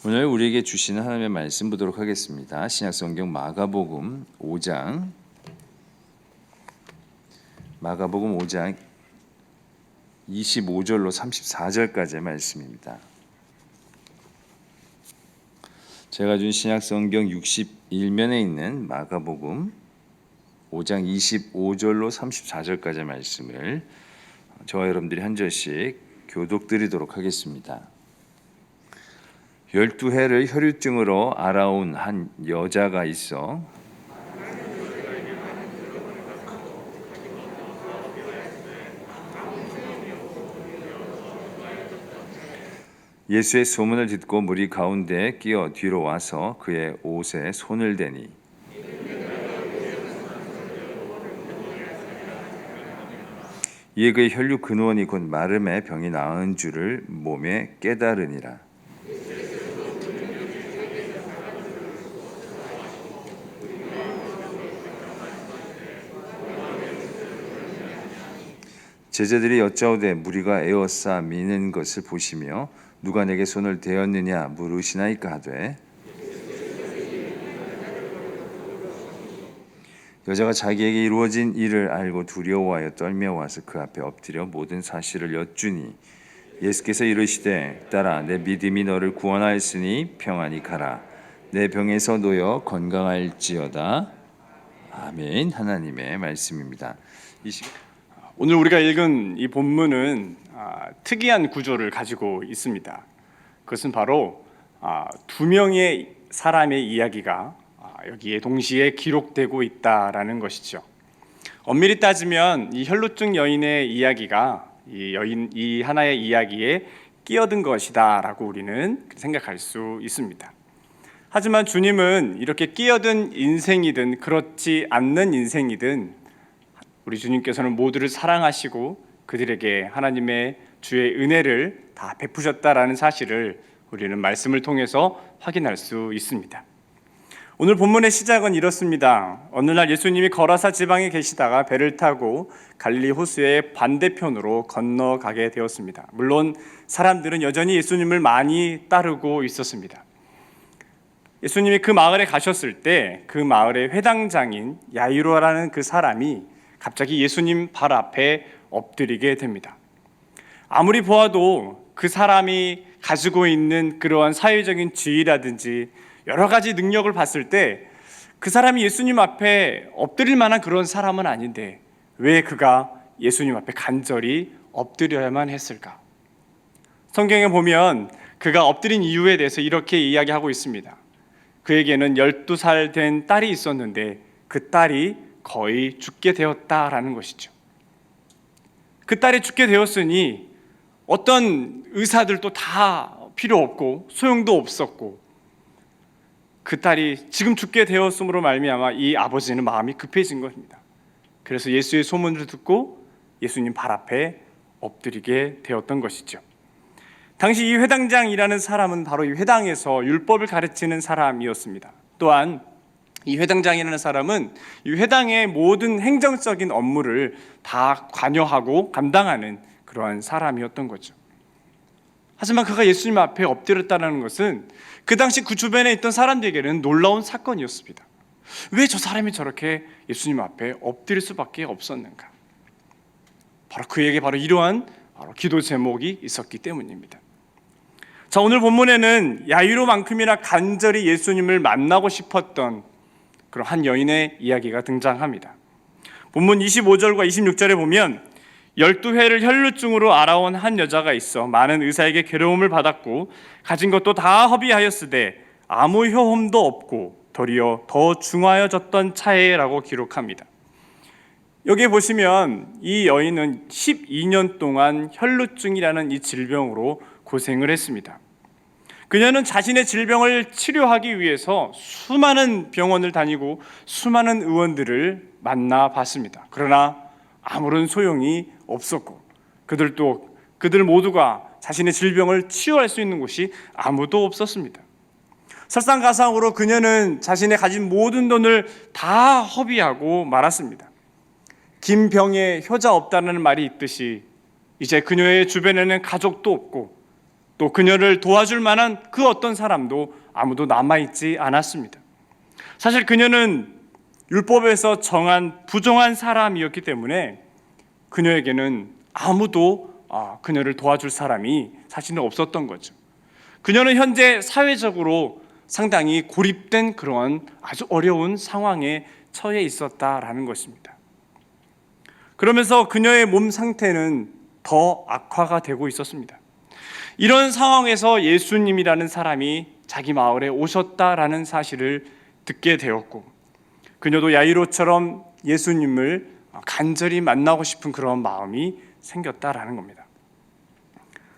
오늘 우리에게 주시는 하나님의 말씀 보도록 하겠습니다. 신약성경 마가복음 5장 25절로 34절까지의 말씀입니다. 제가 준 신약성경 61면에 있는 마가복음 5장 25절로 34절까지의 말씀을 저와 여러분들이 한 절씩 교독드리도록 하겠습니다. 12해를 혈루증으로 앓아온 한 여자가 있어 예수의 소문을 듣고 무리 가운데 끼어 뒤로 와서 그의 옷에 손을 대니 이에 그의 혈류 근원이 곧 마름의 병이 나은 줄을 몸에 깨달으니라. 제자들이 여짜오되 무리가 에워싸 미는 것을 보시며 누가 내게 손을 대었느냐 물으시나이까 하되 여자가 자기에게 이루어진 일을 알고 두려워하여 떨며 와서 그 앞에 엎드려 모든 사실을 여쭈니 예수께서 이르시되 딸아 내 믿음이 너를 구원하였으니 평안히 가라 내 병에서 놓여 건강할지어다. 아멘. 하나님의 말씀입니다. 오늘 우리가 읽은 이 본문은 특이한 구조를 가지고 있습니다. 그것은 바로 두 명의 사람의 이야기가 여기에 동시에 기록되고 있다라는 것이죠. 엄밀히 따지면 이 혈루증 여인의 이야기가 이 하나의 이야기에 끼어든 것이다라고 우리는 생각할 수 있습니다. 하지만 주님은 이렇게 끼어든 인생이든 그렇지 않는 인생이든 우리 주님께서는 모두를 사랑하시고 그들에게 하나님의 주의 은혜를 다 베푸셨다라는 사실을 우리는 말씀을 통해서 확인할 수 있습니다. 오늘 본문의 시작은 이렇습니다. 어느 날 예수님이 거라사 지방에 계시다가 배를 타고 갈릴리 호수의 반대편으로 건너가게 되었습니다. 물론 사람들은 여전히 예수님을 많이 따르고 있었습니다. 예수님이 그 마을에 가셨을 때 그 마을의 회당장인 야이로라는 그 사람이 갑자기 예수님 발 앞에 엎드리게 됩니다. 아무리 보아도 그 사람이 가지고 있는 그러한 사회적인 지위라든지 여러 가지 능력을 봤을 때 그 사람이 예수님 앞에 엎드릴 만한 그런 사람은 아닌데 왜 그가 예수님 앞에 간절히 엎드려야만 했을까? 성경에 보면 그가 엎드린 이유에 대해서 이렇게 이야기하고 있습니다. 그에게는 12살 된 딸이 있었는데 그 딸이 거의 죽게 되었다라는 것이죠. 그 딸이 죽게 되었으니 어떤 의사들도 다 필요 없고 소용도 없었고 그 딸이 지금 죽게 되었으므로 말미암아 이 아버지는 마음이 급해진 것입니다. 그래서 예수의 소문을 듣고 예수님 발 앞에 엎드리게 되었던 것이죠. 당시 이 회당장이라는 사람은 바로 이 회당에서 율법을 가르치는 사람이었습니다. 또한 이 회당장이라는 사람은 이 회당의 모든 행정적인 업무를 다 관여하고 감당하는 그러한 사람이었던 거죠. 하지만 그가 예수님 앞에 엎드렸다는 것은 그 당시 그 주변에 있던 사람들에게는 놀라운 사건이었습니다. 왜 저 사람이 저렇게 예수님 앞에 엎드릴 수밖에 없었는가? 바로 그에게 이러한 기도 제목이 있었기 때문입니다. 자, 오늘 본문에는 야이로만큼이나 간절히 예수님을 만나고 싶었던 그런 한 여인의 이야기가 등장합니다. 본문 25절과 26절에 보면 12회를 혈루증으로 앓아온 한 여자가 있어 많은 의사에게 괴로움을 받았고 가진 것도 다 허비하였으되 아무 효험도 없고 도리어 더 중하여졌던 차에라고 기록합니다. 여기에 보시면 이 여인은 12년 동안 혈루증이라는 이 질병으로 고생을 했습니다. 그녀는 자신의 질병을 치료하기 위해서 수많은 병원을 다니고 수많은 의원들을 만나봤습니다. 그러나 아무런 소용이 없었고 그들 모두가 자신의 질병을 치유할 수 있는 곳이 아무도 없었습니다. 설상가상으로 그녀는 자신의 가진 모든 돈을 다 허비하고 말았습니다. 긴 병에 효자 없다는 말이 있듯이 이제 그녀의 주변에는 가족도 없고 또 그녀를 도와줄 만한 그 어떤 사람도 아무도 남아있지 않았습니다. 사실 그녀는 율법에서 정한 부정한 사람이었기 때문에 그녀에게는 아무도 그녀를 도와줄 사람이 사실은 없었던 거죠. 그녀는 현재 사회적으로 상당히 고립된 그런 아주 어려운 상황에 처해 있었다라는 것입니다. 그러면서 그녀의 몸 상태는 더 악화가 되고 있었습니다. 이런 상황에서 예수님이라는 사람이 자기 마을에 오셨다라는 사실을 듣게 되었고, 그녀도 야이로처럼 예수님을 간절히 만나고 싶은 그런 마음이 생겼다라는 겁니다.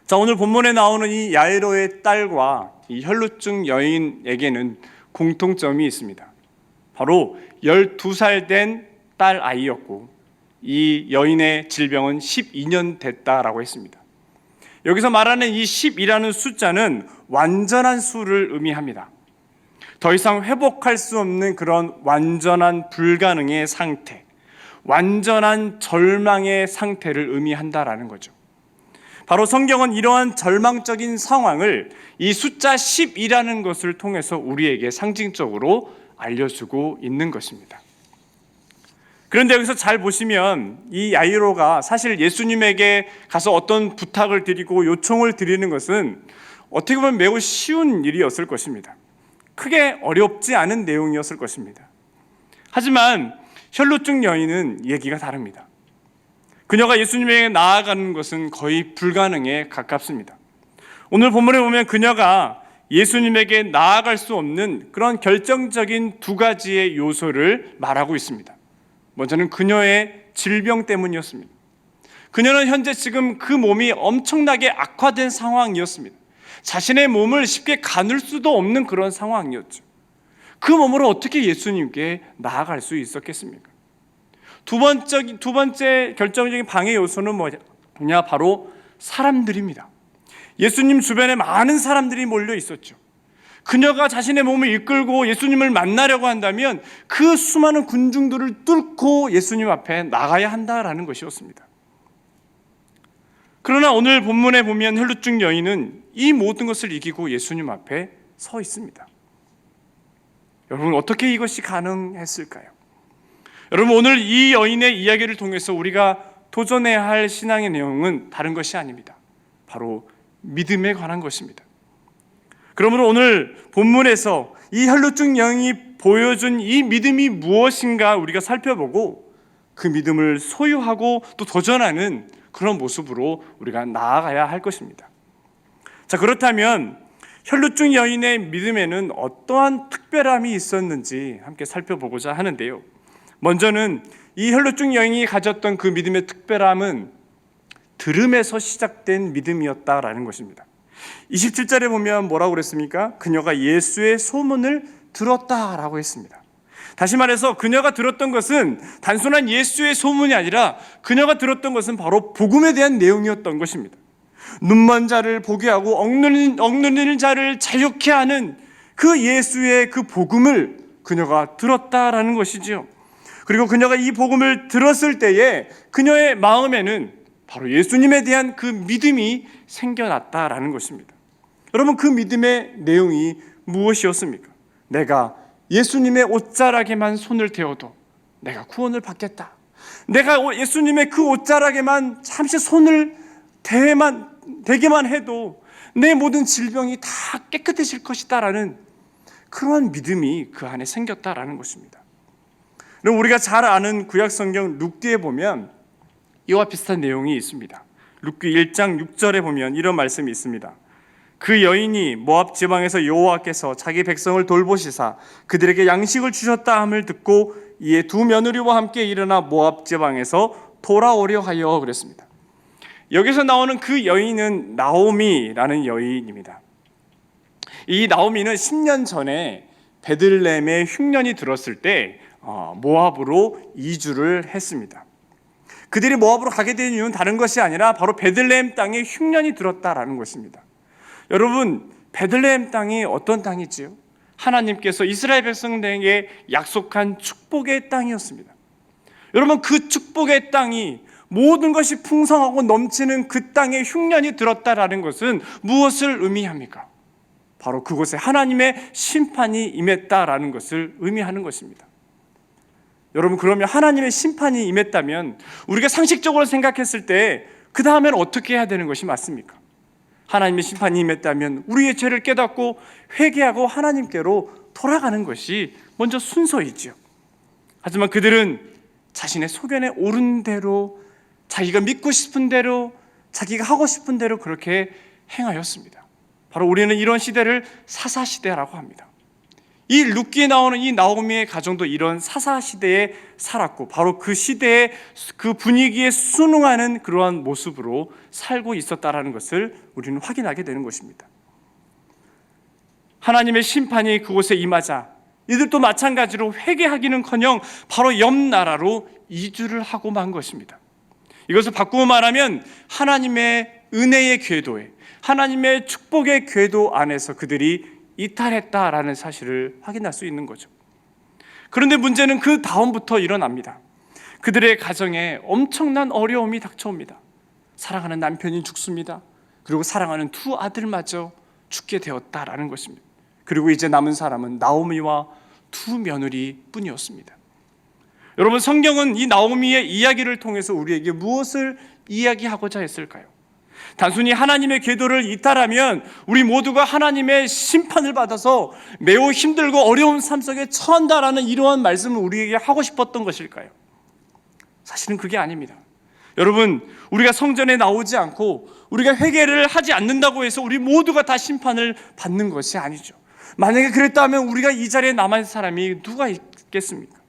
자, 오늘 본문에 나오는 이 야이로의 딸과 이 혈루증 여인에게는 공통점이 있습니다. 바로 12살 된 딸 아이였고, 이 여인의 질병은 12년 됐다라고 했습니다. 여기서 말하는 이 10이라는 숫자는 완전한 수를 의미합니다. 더 이상 회복할 수 없는 그런 완전한 불가능의 상태, 완전한 절망의 상태를 의미한다라는 거죠. 바로 성경은 이러한 절망적인 상황을 이 숫자 10이라는 것을 통해서 우리에게 상징적으로 알려주고 있는 것입니다. 그런데 여기서 잘 보시면 이 야이로가 사실 예수님에게 가서 어떤 부탁을 드리고 요청을 드리는 것은 어떻게 보면 매우 쉬운 일이었을 것입니다. 크게 어렵지 않은 내용이었을 것입니다. 하지만 혈루증 여인은 얘기가 다릅니다. 그녀가 예수님에게 나아가는 것은 거의 불가능에 가깝습니다. 오늘 본문에 보면 그녀가 예수님에게 나아갈 수 없는 그런 결정적인 두 가지의 요소를 말하고 있습니다. 먼저는 그녀의 질병 때문이었습니다. 그녀는 현재 지금 그 몸이 엄청나게 악화된 상황이었습니다. 자신의 몸을 쉽게 가눌 수도 없는 그런 상황이었죠. 그 몸으로 어떻게 예수님께 나아갈 수 있었겠습니까? 두 번째 결정적인 방해 요소는 뭐냐? 바로 사람들입니다. 예수님 주변에 많은 사람들이 몰려 있었죠. 그녀가 자신의 몸을 이끌고 예수님을 만나려고 한다면 그 수많은 군중들을 뚫고 예수님 앞에 나가야 한다라는 것이었습니다. 그러나 오늘 본문에 보면 혈루증 여인은 이 모든 것을 이기고 예수님 앞에 서 있습니다. 여러분, 어떻게 이것이 가능했을까요? 여러분, 오늘 이 여인의 이야기를 통해서 우리가 도전해야 할 신앙의 내용은 다른 것이 아닙니다. 바로 믿음에 관한 것입니다. 그러므로 오늘 본문에서 이 혈루증 여인이 보여준 이 믿음이 무엇인가 우리가 살펴보고 그 믿음을 소유하고 또 도전하는 그런 모습으로 우리가 나아가야 할 것입니다. 자, 그렇다면 혈루증 여인의 믿음에는 어떠한 특별함이 있었는지 함께 살펴보고자 하는데요. 먼저는 이 혈루증 여인이 가졌던 그 믿음의 특별함은 들음에서 시작된 믿음이었다라는 것입니다. 27절에 보면 뭐라고 그랬습니까? 그녀가 예수의 소문을 들었다라고 했습니다. 다시 말해서 그녀가 들었던 것은 단순한 예수의 소문이 아니라 그녀가 들었던 것은 바로 복음에 대한 내용이었던 것입니다. 눈먼 자를 보게 하고 억눌리는 자를 자유케 하는 그 예수의 그 복음을 그녀가 들었다라는 것이지요. 그리고 그녀가 이 복음을 들었을 때에 그녀의 마음에는 바로 예수님에 대한 그 믿음이 생겨났다라는 것입니다. 여러분, 그 믿음의 내용이 무엇이었습니까? 내가 예수님의 옷자락에만 손을 대어도 내가 구원을 받겠다. 내가 예수님의 그 옷자락에만 잠시 손을 대게만 해도 내 모든 질병이 다 깨끗해질 것이다라는 그러한 믿음이 그 안에 생겼다라는 것입니다. 그럼 우리가 잘 아는 구약성경 룻기에 보면 이와 비슷한 내용이 있습니다. 룻기 1장 6절에 보면 이런 말씀이 있습니다. 그 여인이 모압 지방에서 여호와께서 자기 백성을 돌보시사 그들에게 양식을 주셨다 함을 듣고 이에 두 며느리와 함께 일어나 모압 지방에서 돌아오려 하여 그랬습니다. 여기서 나오는 그 여인은 나오미라는 여인입니다. 이 나오미는 10년 전에 베들레헴에 흉년이 들었을 때 모압으로 이주를 했습니다. 그들이 모압으로 가게 된 이유는 다른 것이 아니라 바로 베들레헴 땅에 흉년이 들었다라는 것입니다. 여러분, 베들레헴 땅이 어떤 땅이지요? 하나님께서 이스라엘 백성들에게 약속한 축복의 땅이었습니다. 여러분, 그 축복의 땅이 모든 것이 풍성하고 넘치는 그 땅에 흉년이 들었다라는 것은 무엇을 의미합니까? 바로 그곳에 하나님의 심판이 임했다라는 것을 의미하는 것입니다. 여러분, 그러면 하나님의 심판이 임했다면 우리가 상식적으로 생각했을 때 그 다음에는 어떻게 해야 되는 것이 맞습니까? 하나님의 심판이 임했다면 우리의 죄를 깨닫고 회개하고 하나님께로 돌아가는 것이 먼저 순서이지요. 하지만 그들은 자신의 소견에 오른 대로, 자기가 믿고 싶은 대로, 자기가 하고 싶은 대로 그렇게 행하였습니다. 바로 우리는 이런 시대를 사사시대라고 합니다. 이 룻기에 나오는 이 나오미의 가정도 이런 사사시대에 살았고, 바로 그 시대의 그 분위기에 순응하는 그러한 모습으로 살고 있었다라는 것을 우리는 확인하게 되는 것입니다. 하나님의 심판이 그곳에 임하자 이들도 마찬가지로 회개하기는커녕 바로 옆 나라로 이주를 하고 만 것입니다. 이것을 바꾸어 말하면 하나님의 은혜의 궤도에, 하나님의 축복의 궤도 안에서 그들이 이탈했다라는 사실을 확인할 수 있는 거죠. 그런데 문제는 그 다음부터 일어납니다. 그들의 가정에 엄청난 어려움이 닥쳐옵니다. 사랑하는 남편이 죽습니다. 그리고 사랑하는 두 아들마저 죽게 되었다라는 것입니다. 그리고 이제 남은 사람은 나오미와 두 며느리 뿐이었습니다. 여러분, 성경은 이 나오미의 이야기를 통해서 우리에게 무엇을 이야기하고자 했을까요? 단순히 하나님의 궤도를 이탈하면 우리 모두가 하나님의 심판을 받아서 매우 힘들고 어려운 삶 속에 처한다라는 이러한 말씀을 우리에게 하고 싶었던 것일까요? 사실은 그게 아닙니다. 여러분, 우리가 성전에 나오지 않고 우리가 회개를 하지 않는다고 해서 우리 모두가 다 심판을 받는 것이 아니죠. 만약에 그랬다면 우리가 이 자리에 남아있는 사람이 누가 있겠습니까?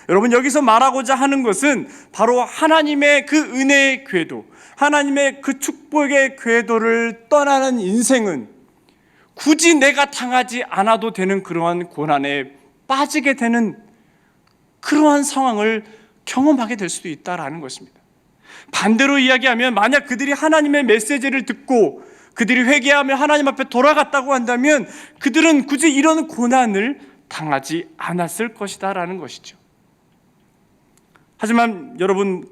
여러분, 여기서 말하고자 하는 것은 바로 하나님의 그 은혜의 궤도, 하나님의 그 축복의 궤도를 떠나는 인생은 굳이 내가 당하지 않아도 되는 그러한 고난에 빠지게 되는 그러한 상황을 경험하게 될 수도 있다라는 것입니다. 반대로 이야기하면 만약 그들이 하나님의 메시지를 듣고 그들이 회개하며 하나님 앞에 돌아갔다고 한다면 그들은 굳이 이런 고난을 당하지 않았을 것이다라는 것이죠. 하지만 여러분,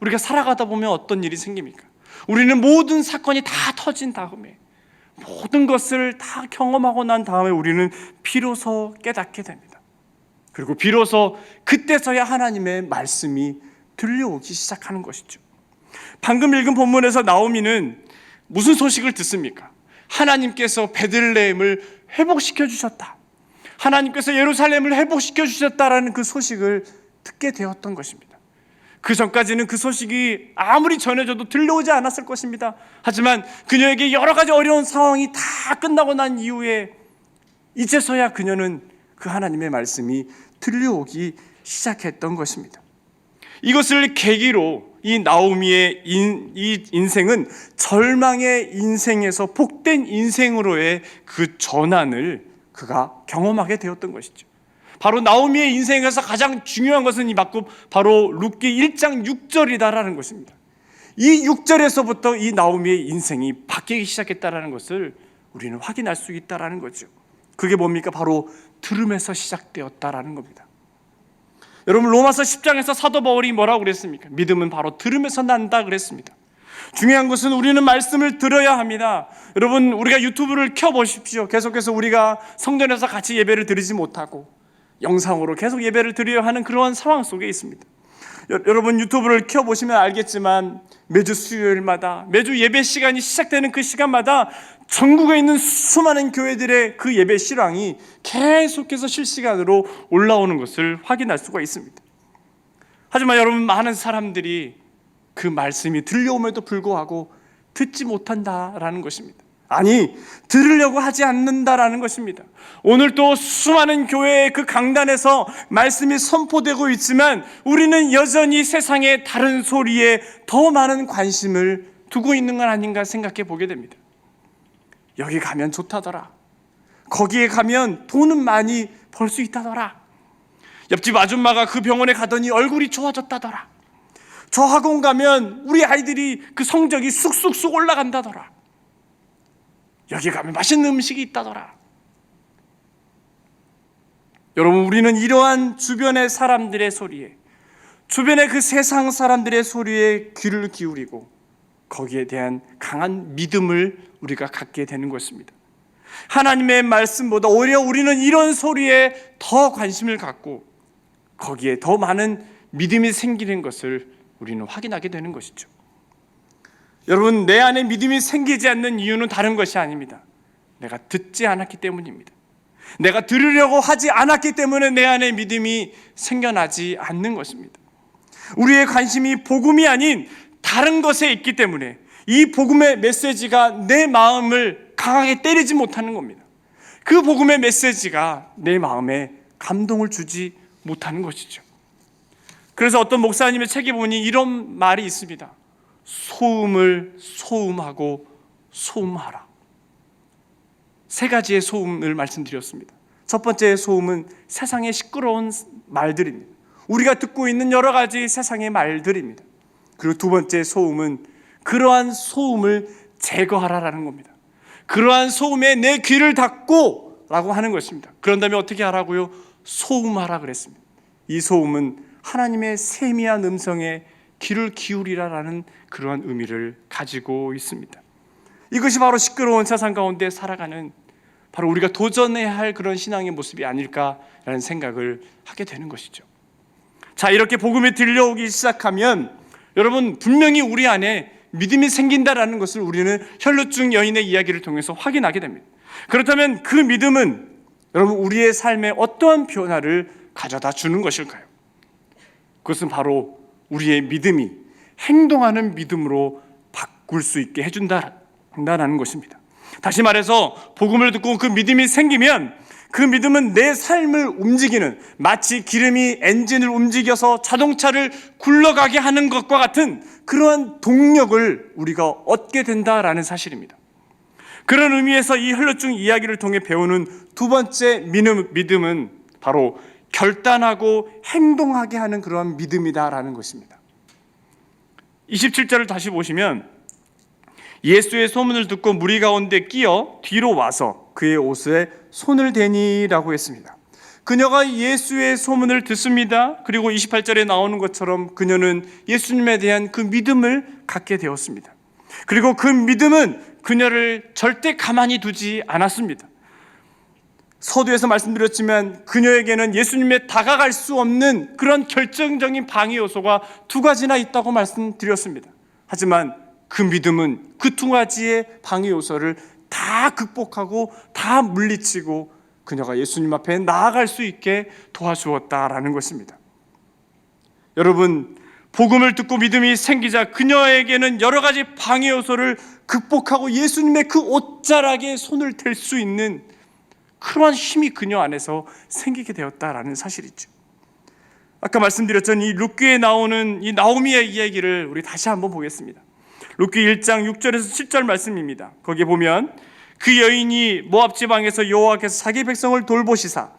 우리가 살아가다 보면 어떤 일이 생깁니까? 우리는 모든 사건이 다 터진 다음에, 모든 것을 다 경험하고 난 다음에 우리는 비로소 깨닫게 됩니다. 그리고 비로소 그때서야 하나님의 말씀이 들려오기 시작하는 것이죠. 방금 읽은 본문에서 나오미는 무슨 소식을 듣습니까? 하나님께서 베들레헴을 회복시켜 주셨다, 하나님께서 예루살렘을 회복시켜 주셨다라는 그 소식을 듣게 되었던 것입니다. 그 전까지는 그 소식이 아무리 전해져도 들려오지 않았을 것입니다. 하지만 그녀에게 여러 가지 어려운 상황이 다 끝나고 난 이후에 이제서야 그녀는 그 하나님의 말씀이 들려오기 시작했던 것입니다. 이것을 계기로 이 나오미의 이 인생은 절망의 인생에서 복된 인생으로의 그 전환을 그가 경험하게 되었던 것이죠. 바로 나오미의 인생에서 가장 중요한 것은 바로 룻기 1장 6절이다라는 것입니다. 이 6절에서부터 이 나오미의 인생이 바뀌기 시작했다라는 것을 우리는 확인할 수 있다라는 거죠. 그게 뭡니까? 바로 들음에서 시작되었다라는 겁니다. 여러분, 로마서 10장에서 사도 바울이 뭐라고 그랬습니까? 믿음은 바로 들음에서 난다 그랬습니다. 중요한 것은 우리는 말씀을 들어야 합니다. 여러분, 우리가 유튜브를 켜보십시오. 계속해서 우리가 성전에서 같이 예배를 드리지 못하고 영상으로 계속 예배를 드려야 하는 그러한 상황 속에 있습니다. 여러분, 유튜브를 켜보시면 알겠지만 매주 수요일마다, 매주 예배 시간이 시작되는 그 시간마다 전국에 있는 수많은 교회들의 그 예배 실황이 계속해서 실시간으로 올라오는 것을 확인할 수가 있습니다. 하지만 여러분, 많은 사람들이 그 말씀이 들려옴에도 불구하고 듣지 못한다라는 것입니다. 아니, 들으려고 하지 않는다라는 것입니다. 오늘 또 수많은 교회의 그 강단에서 말씀이 선포되고 있지만 우리는 여전히 세상의 다른 소리에 더 많은 관심을 두고 있는 건 아닌가 생각해 보게 됩니다. 여기 가면 좋다더라, 거기에 가면 돈은 많이 벌 수 있다더라, 옆집 아줌마가 그 병원에 가더니 얼굴이 좋아졌다더라, 저 학원 가면 우리 아이들이 그 성적이 쑥쑥쑥 올라간다더라, 여기 가면 맛있는 음식이 있다더라. 여러분, 우리는 이러한 주변의 사람들의 소리에, 주변의 그 세상 사람들의 소리에 귀를 기울이고 거기에 대한 강한 믿음을 우리가 갖게 되는 것입니다. 하나님의 말씀보다 오히려 우리는 이런 소리에 더 관심을 갖고 거기에 더 많은 믿음이 생기는 것을 우리는 확인하게 되는 것이죠. 여러분, 내 안에 믿음이 생기지 않는 이유는 다른 것이 아닙니다. 내가 듣지 않았기 때문입니다. 내가 들으려고 하지 않았기 때문에 내 안에 믿음이 생겨나지 않는 것입니다. 우리의 관심이 복음이 아닌 다른 것에 있기 때문에 이 복음의 메시지가 내 마음을 강하게 때리지 못하는 겁니다. 그 복음의 메시지가 내 마음에 감동을 주지 못하는 것이죠. 그래서 어떤 목사님의 책에 보니 이런 말이 있습니다. 소음을 소음하고 소음하라. 세 가지의 소음을 말씀드렸습니다. 첫 번째 소음은 세상의 시끄러운 말들입니다. 우리가 듣고 있는 여러 가지 세상의 말들입니다. 그리고 두 번째 소음은 그러한 소음을 제거하라라는 겁니다. 그러한 소음에 내 귀를 닫고 라고 하는 것입니다. 그런 다음에 어떻게 하라고요? 소음하라 그랬습니다. 이 소음은 하나님의 세미한 음성에 귀를 기울이라라는 그러한 의미를 가지고 있습니다. 이것이 바로 시끄러운 세상 가운데 살아가는 바로 우리가 도전해야 할 그런 신앙의 모습이 아닐까라는 생각을 하게 되는 것이죠. 자, 이렇게 복음이 들려오기 시작하면 여러분 분명히 우리 안에 믿음이 생긴다라는 것을 우리는 혈루증 여인의 이야기를 통해서 확인하게 됩니다. 그렇다면 그 믿음은 여러분 우리의 삶에 어떠한 변화를 가져다 주는 것일까요? 그것은 바로 우리의 믿음이 행동하는 믿음으로 바꿀 수 있게 해준다는 것입니다. 다시 말해서 복음을 듣고 그 믿음이 생기면 그 믿음은 내 삶을 움직이는, 마치 기름이 엔진을 움직여서 자동차를 굴러가게 하는 것과 같은 그러한 동력을 우리가 얻게 된다라는 사실입니다. 그런 의미에서 이 혈루증 이야기를 통해 배우는 두 번째 믿음은 바로 결단하고 행동하게 하는 그러한 믿음이다라는 것입니다. 27절을 다시 보시면 예수의 소문을 듣고 무리 가운데 끼어 뒤로 와서 그의 옷에 손을 대니라고 했습니다. 그녀가 예수의 소문을 듣습니다. 그리고 28절에 나오는 것처럼 그녀는 예수님에 대한 그 믿음을 갖게 되었습니다. 그리고 그 믿음은 그녀를 절대 가만히 두지 않았습니다. 서두에서 말씀드렸지만 그녀에게는 예수님에 다가갈 수 없는 그런 결정적인 방해 요소가 두 가지나 있다고 말씀드렸습니다. 하지만 그 믿음은 그 두 가지의 방해 요소를 다 극복하고 다 물리치고 그녀가 예수님 앞에 나아갈 수 있게 도와주었다라는 것입니다. 여러분, 복음을 듣고 믿음이 생기자 그녀에게는 여러 가지 방해 요소를 극복하고 예수님의 그 옷자락에 손을 댈 수 있는 그러한 힘이 그녀 안에서 생기게 되었다라는 사실이죠. 아까 말씀드렸던 이 룻기에 나오는 이 나오미의 이야기를 우리 다시 한번 보겠습니다. 룻기 1장 6절에서 7절 말씀입니다. 거기에 보면 그 여인이 모압 지방에서 여호와께서 자기 백성을 돌보시사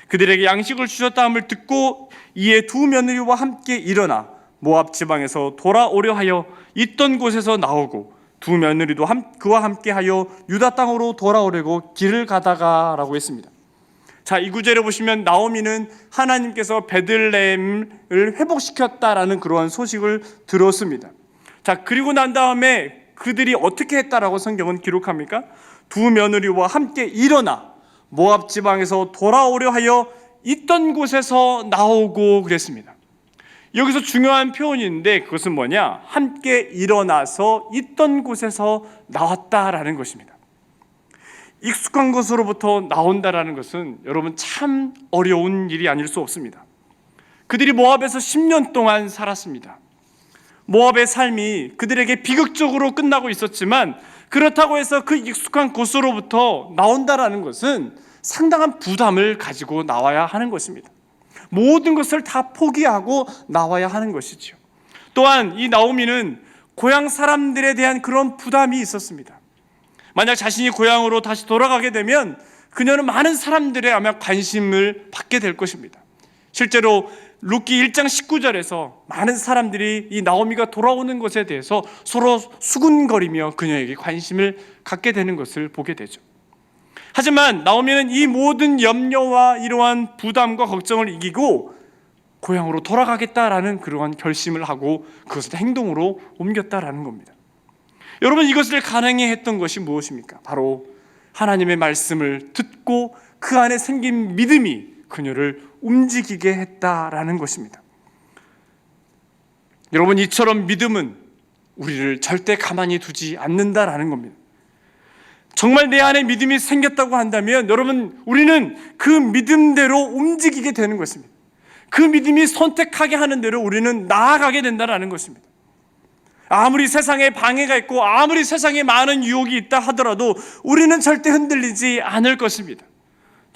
그들에게 양식을 주셨다 함을 듣고 이에 두 며느리와 함께 일어나 모압 지방에서 돌아오려 하여 있던 곳에서 나오고 두 며느리도 그와 함께 하여 유다 땅으로 돌아오려고 길을 가다가 라고 했습니다. 자, 이 구절에 보시면 나오미는 하나님께서 베들레헴을 회복시켰다라는 그러한 소식을 들었습니다. 자, 그리고 난 다음에 그들이 어떻게 했다라고 성경은 기록합니까? 두 며느리와 함께 일어나 모압 지방에서 돌아오려 하여 있던 곳에서 나오고 그랬습니다. 여기서 중요한 표현인데 그것은 뭐냐? 함께 일어나서 있던 곳에서 나왔다라는 것입니다. 익숙한 곳으로부터 나온다라는 것은 여러분 참 어려운 일이 아닐 수 없습니다. 그들이 모압에서 10년 동안 살았습니다. 모압의 삶이 그들에게 비극적으로 끝나고 있었지만 그렇다고 해서 그 익숙한 곳으로부터 나온다라는 것은 상당한 부담을 가지고 나와야 하는 것입니다. 모든 것을 다 포기하고 나와야 하는 것이죠. 또한 이 나오미는 고향 사람들에 대한 그런 부담이 있었습니다. 만약 자신이 고향으로 다시 돌아가게 되면 그녀는 많은 사람들의 아마 관심을 받게 될 것입니다. 실제로 룻기 1장 19절에서 많은 사람들이 이 나오미가 돌아오는 것에 대해서 서로 수군거리며 그녀에게 관심을 갖게 되는 것을 보게 되죠. 하지만 나오미는 이 모든 염려와 이러한 부담과 걱정을 이기고 고향으로 돌아가겠다라는 그러한 결심을 하고 그것을 행동으로 옮겼다라는 겁니다. 여러분, 이것을 가능해 했던 것이 무엇입니까? 바로 하나님의 말씀을 듣고 그 안에 생긴 믿음이 그녀를 움직이게 했다라는 것입니다. 여러분, 이처럼 믿음은 우리를 절대 가만히 두지 않는다라는 겁니다. 정말 내 안에 믿음이 생겼다고 한다면 여러분, 우리는 그 믿음대로 움직이게 되는 것입니다. 그 믿음이 선택하게 하는 대로 우리는 나아가게 된다는 것입니다. 아무리 세상에 방해가 있고 아무리 세상에 많은 유혹이 있다 하더라도 우리는 절대 흔들리지 않을 것입니다.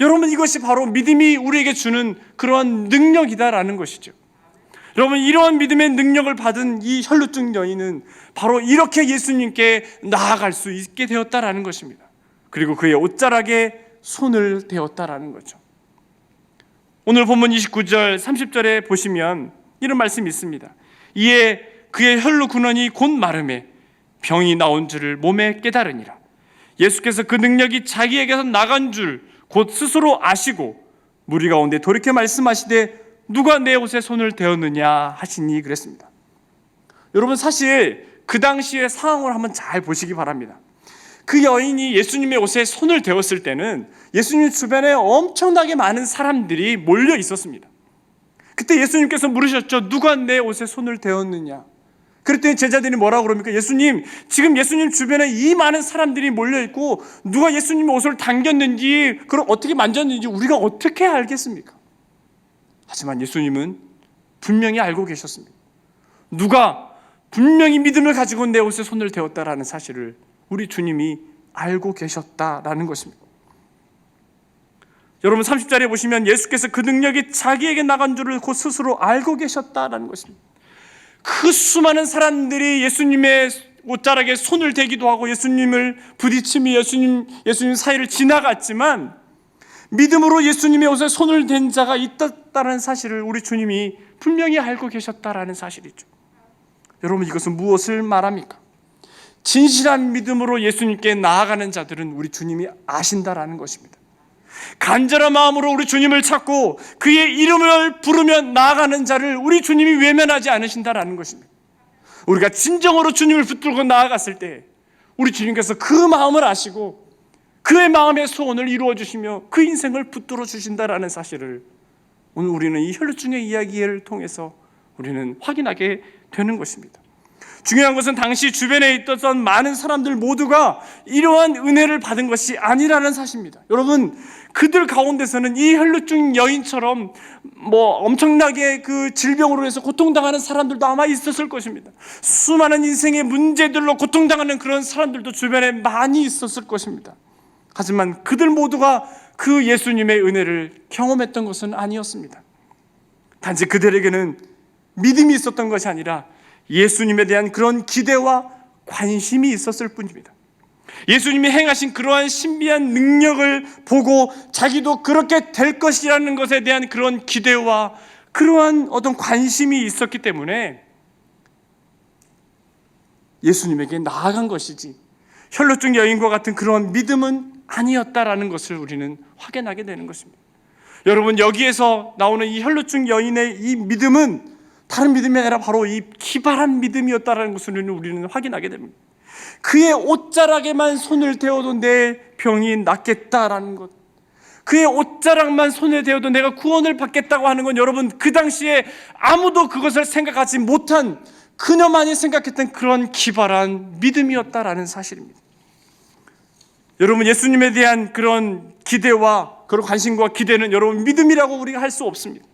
여러분, 이것이 바로 믿음이 우리에게 주는 그러한 능력이다라는 것이죠. 여러분, 이러한 믿음의 능력을 받은 이 혈루증 여인은 바로 이렇게 예수님께 나아갈 수 있게 되었다라는 것입니다. 그리고 그의 옷자락에 손을 대었다라는 거죠. 오늘 본문 29절 30절에 보시면 이런 말씀이 있습니다. 이에 그의 혈루 근원이 곧 마름에 병이 나온 줄을 몸에 깨달으니라. 예수께서 그 능력이 자기에게서 나간 줄 곧 스스로 아시고 무리 가운데 돌이켜 말씀하시되 누가 내 옷에 손을 대었느냐 하시니 그랬습니다. 여러분, 사실 그 당시의 상황을 한번 잘 보시기 바랍니다. 그 여인이 예수님의 옷에 손을 대었을 때는 예수님 주변에 엄청나게 많은 사람들이 몰려 있었습니다. 그때 예수님께서 물으셨죠. 누가 내 옷에 손을 대었느냐? 그랬더니 제자들이 뭐라고 그럽니까? 예수님, 지금 예수님 주변에 이 많은 사람들이 몰려있고 누가 예수님의 옷을 당겼는지, 그럼 어떻게 만졌는지 우리가 어떻게 알겠습니까? 하지만 예수님은 분명히 알고 계셨습니다. 누가 분명히 믿음을 가지고 내 옷에 손을 대었다라는 사실을 우리 주님이 알고 계셨다라는 것입니다. 여러분, 30절에 보시면 예수께서 그 능력이 자기에게 나간 줄을 곧 스스로 알고 계셨다라는 것입니다. 그 수많은 사람들이 예수님의 옷자락에 손을 대기도 하고 예수님을 부딪히며 예수님 사이를 지나갔지만 믿음으로 예수님의 옷에 손을 댄 자가 있었다는 사실을 우리 주님이 분명히 알고 계셨다라는 사실이죠. 여러분, 이것은 무엇을 말합니까? 진실한 믿음으로 예수님께 나아가는 자들은 우리 주님이 아신다라는 것입니다. 간절한 마음으로 우리 주님을 찾고 그의 이름을 부르며 나아가는 자를 우리 주님이 외면하지 않으신다라는 것입니다. 우리가 진정으로 주님을 붙들고 나아갔을 때 우리 주님께서 그 마음을 아시고 그의 마음의 소원을 이루어 주시며 그 인생을 붙들어 주신다라는 사실을 오늘 우리는 이 혈루증의 이야기를 통해서 우리는 확인하게 되는 것입니다. 중요한 것은 당시 주변에 있었던 많은 사람들 모두가 이러한 은혜를 받은 것이 아니라는 사실입니다. 여러분, 그들 가운데서는 이 혈루증 여인처럼 엄청나게 그 질병으로 해서 고통당하는 사람들도 아마 있었을 것입니다. 수많은 인생의 문제들로 고통당하는 그런 사람들도 주변에 많이 있었을 것입니다. 하지만 그들 모두가 그 예수님의 은혜를 경험했던 것은 아니었습니다. 단지 그들에게는 믿음이 있었던 것이 아니라 예수님에 대한 그런 기대와 관심이 있었을 뿐입니다. 예수님이 행하신 그러한 신비한 능력을 보고 자기도 그렇게 될 것이라는 것에 대한 그런 기대와 그러한 어떤 관심이 있었기 때문에 예수님에게 나아간 것이지 혈루증 여인과 같은 그러한 믿음은 아니었다라는 것을 우리는 확인하게 되는 것입니다. 여러분, 여기에서 나오는 이 혈루증 여인의 이 믿음은 다른 믿음이 아니라 바로 이 기발한 믿음이었다라는 것을 우리는 확인하게 됩니다. 그의 옷자락에만 손을 대어도 내 병이 낫겠다라는 것, 그의 옷자락만 손에 대어도 내가 구원을 받겠다고 하는 건 여러분, 그 당시에 아무도 그것을 생각하지 못한 그녀만이 생각했던 그런 기발한 믿음이었다라는 사실입니다. 여러분, 예수님에 대한 그런 기대와 그런 관심과 기대는 여러분 믿음이라고 우리가 할 수 없습니다.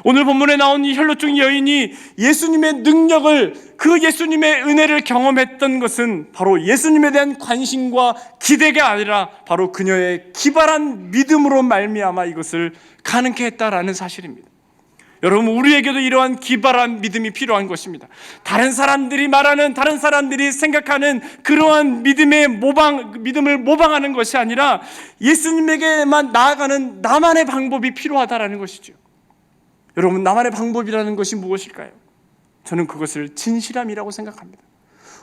오늘 본문에 나온 이 혈루증 여인이 예수님의 능력을, 그 예수님의 은혜를 경험했던 것은 바로 예수님에 대한 관심과 기대가 아니라 바로 그녀의 기발한 믿음으로 말미암아 이것을 가능케 했다라는 사실입니다. 여러분, 우리에게도 이러한 기발한 믿음이 필요한 것입니다. 다른 사람들이 말하는, 다른 사람들이 생각하는 그러한 믿음을 모방하는 것이 아니라 예수님에게만 나아가는 나만의 방법이 필요하다라는 것이죠. 여러분, 나만의 방법이라는 것이 무엇일까요? 저는 그것을 진실함이라고 생각합니다.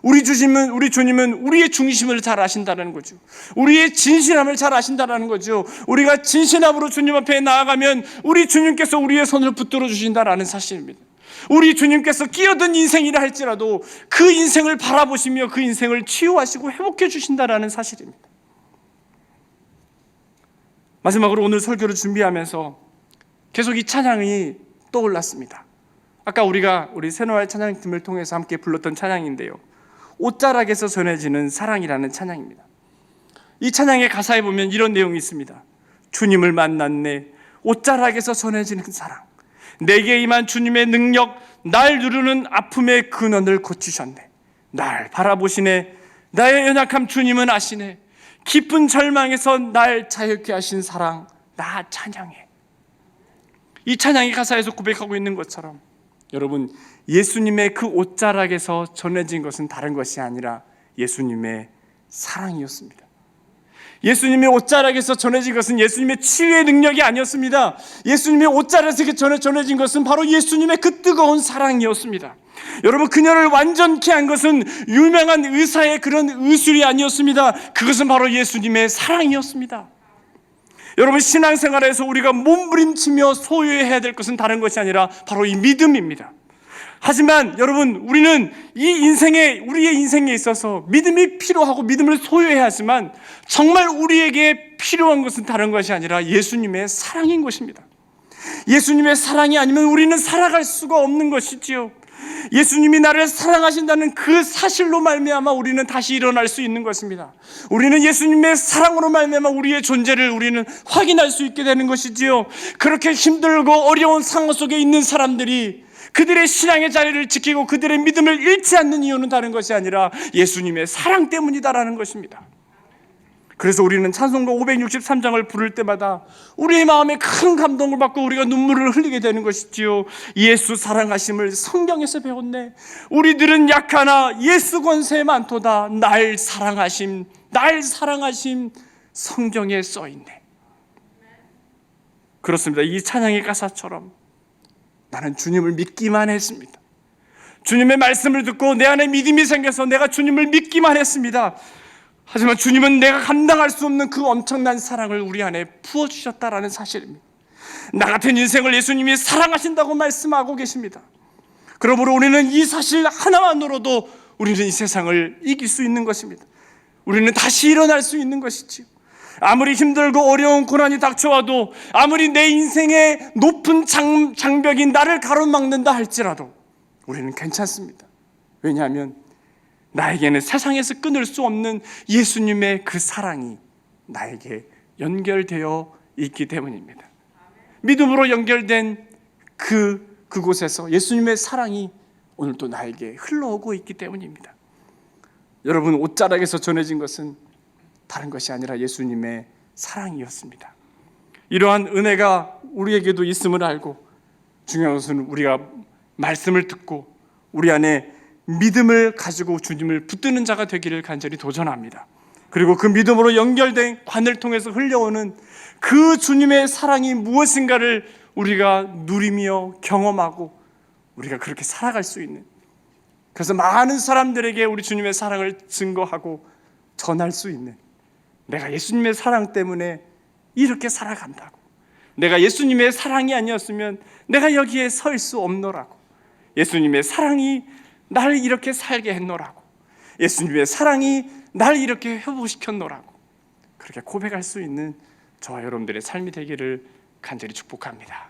우리 주님은 우리의 중심을 잘 아신다는 거죠. 우리의 진실함을 잘 아신다는 거죠. 우리가 진실함으로 주님 앞에 나아가면 우리 주님께서 우리의 손을 붙들어 주신다라는 사실입니다. 우리 주님께서 끼어든 인생이라 할지라도 그 인생을 바라보시며 그 인생을 치유하시고 회복해 주신다라는 사실입니다. 마지막으로 오늘 설교를 준비하면서 계속 이 찬양이 떠올랐습니다. 아까 우리 새노알 찬양팀을 통해서 함께 불렀던 찬양인데요, 옷자락에서 전해지는 사랑이라는 찬양입니다. 이 찬양의 가사에 보면 이런 내용이 있습니다. 주님을 만났네, 옷자락에서 전해지는 사랑, 내게 임한 주님의 능력, 날 누르는 아픔의 근원을 고치셨네. 날 바라보시네, 나의 연약함 주님은 아시네. 깊은 절망에서 날 자유케 하신 사랑, 나 찬양해. 이 찬양의 가사에서 고백하고 있는 것처럼 여러분, 예수님의 그 옷자락에서 전해진 것은 다른 것이 아니라 예수님의 사랑이었습니다. 예수님의 옷자락에서 전해진 것은 예수님의 치유의 능력이 아니었습니다. 예수님의 옷자락에서 전해진 것은 바로 예수님의 그 뜨거운 사랑이었습니다. 여러분, 그녀를 완전케 한 것은 유명한 의사의 그런 의술이 아니었습니다. 그것은 바로 예수님의 사랑이었습니다. 여러분, 신앙생활에서 우리가 몸부림치며 소유해야 될 것은 다른 것이 아니라 바로 이 믿음입니다. 하지만 여러분, 우리는 우리의 인생에 있어서 믿음이 필요하고 믿음을 소유해야 하지만 정말 우리에게 필요한 것은 다른 것이 아니라 예수님의 사랑인 것입니다. 예수님의 사랑이 아니면 우리는 살아갈 수가 없는 것이지요. 예수님이 나를 사랑하신다는 그 사실로 말미암아 우리는 다시 일어날 수 있는 것입니다. 우리는 예수님의 사랑으로 말미암아 우리의 존재를 우리는 확인할 수 있게 되는 것이지요. 그렇게 힘들고 어려운 상황 속에 있는 사람들이 그들의 신앙의 자리를 지키고 그들의 믿음을 잃지 않는 이유는 다른 것이 아니라 예수님의 사랑 때문이다라는 것입니다. 그래서 우리는 찬송가 563장을 부를 때마다 우리의 마음에 큰 감동을 받고 우리가 눈물을 흘리게 되는 것이지요. 예수 사랑하심을 성경에서 배웠네. 우리들은 약하나 예수 권세 많도다. 날 사랑하심 성경에 써있네. 그렇습니다. 이 찬양의 가사처럼 나는 주님을 믿기만 했습니다. 주님의 말씀을 듣고 내 안에 믿음이 생겨서 내가 주님을 믿기만 했습니다. 하지만 주님은 내가 감당할 수 없는 그 엄청난 사랑을 우리 안에 부어주셨다라는 사실입니다. 나 같은 인생을 예수님이 사랑하신다고 말씀하고 계십니다. 그러므로 우리는 이 사실 하나만으로도 우리는 이 세상을 이길 수 있는 것입니다. 우리는 다시 일어날 수 있는 것이지요. 아무리 힘들고 어려운 고난이 닥쳐와도, 아무리 내 인생의 높은 장벽이 나를 가로막는다 할지라도 우리는 괜찮습니다. 왜냐하면 나에게는 세상에서 끊을 수 없는 예수님의 그 사랑이 나에게 연결되어 있기 때문입니다. 믿음으로 연결된 그곳에서 예수님의 사랑이 오늘도 나에게 흘러오고 있기 때문입니다. 여러분, 옷자락에서 전해진 것은 다른 것이 아니라 예수님의 사랑이었습니다. 이러한 은혜가 우리에게도 있음을 알고, 중요한 것은 우리가 말씀을 듣고 우리 안에 믿음을 가지고 주님을 붙드는 자가 되기를 간절히 도전합니다. 그리고 그 믿음으로 연결된 관을 통해서 흘려오는 그 주님의 사랑이 무엇인가를 우리가 누리며 경험하고 우리가 그렇게 살아갈 수 있는, 그래서 많은 사람들에게 우리 주님의 사랑을 증거하고 전할 수 있는, 내가 예수님의 사랑 때문에 이렇게 살아간다고, 내가 예수님의 사랑이 아니었으면 내가 여기에 설 수 없노라고, 예수님의 사랑이 나를 이렇게 살게 했노라고, 예수님의 사랑이 나를 이렇게 회복시켰노라고, 그렇게 고백할 수 있는 저와 여러분들의 삶이 되기를 간절히 축복합니다.